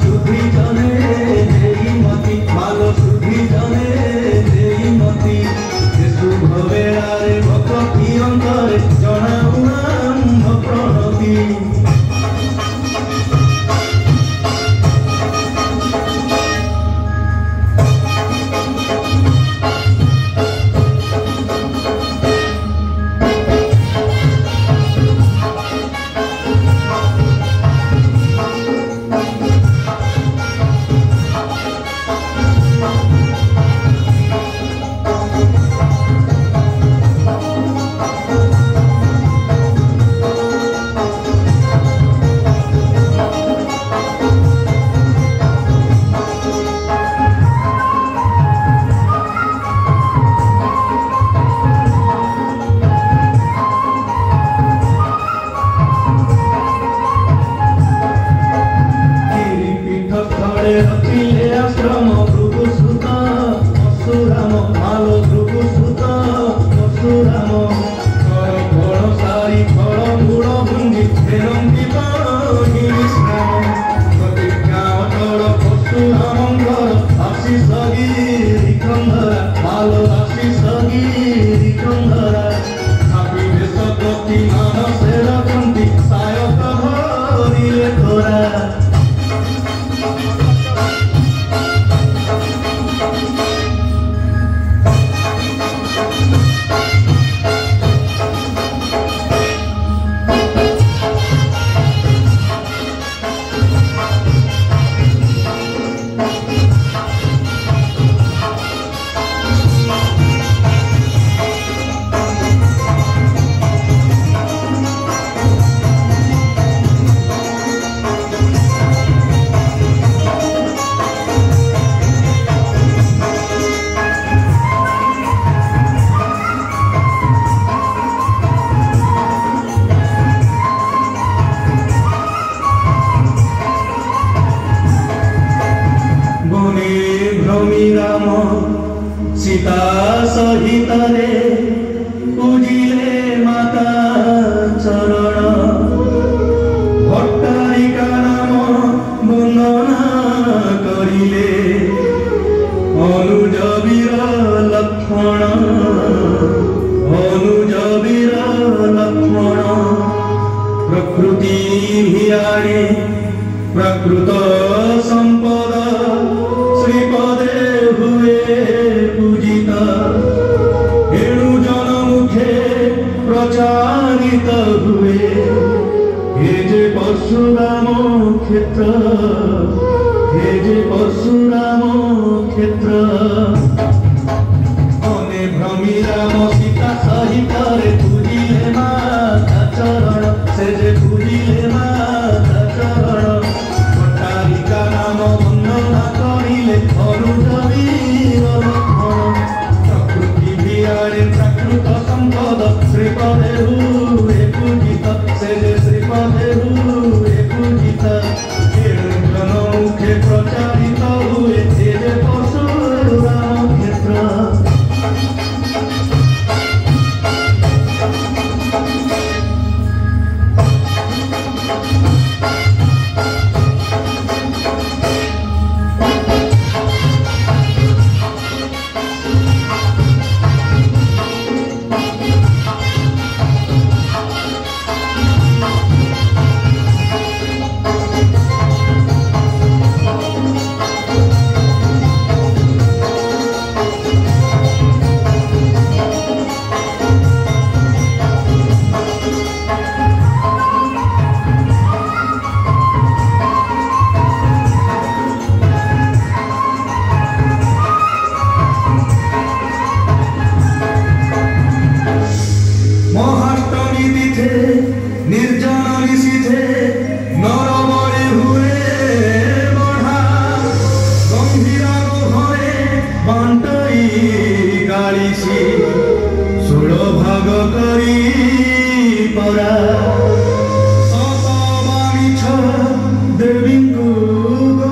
सुधी जने देई मती मालो सुधी जने देई मती शुभ बेलारे भक्ति अंतरे जनाऊ नाम प्रणति आश्रम भृगुसुत परशुराम मालो भृगुसुत परशुराम फल सारी फल मूल भुंगी फेरंती श्राम प्रतिज्ञा अटल परशुराम आशीष गिरी कंधरा मालो आशीष गिरी कंधरा हापी देश प्रति मानसे रखती सायक धरिले धरा राम सीता सहित रे पूजिले माता चरण भट्टारिका नाम वंदना करिले अनुज वीर लक्ष्मण प्रकृति भियाणे प्रकृत संपद श्रीपदे हुए पूजिता एणु जन मुखे प्रचारित हुए हे जे परशुराम क्षेत्र हे जे परशुराम क्षेत्र अने भ्रमी राम सीता सहित रे पूजिले माता चरण से जे पूजिले माता चरण भट्टारिका नाम वंदना करिले अनुज वीर लक्ष्मण प्रकृति भियाणे प्राकृत संपद श्रीपदे हुए पूजिता से जे श्रीपदे हुए पूजिता जन मुखे प्रचारित हुए हे जे परशुराम क्षेत्र देवी को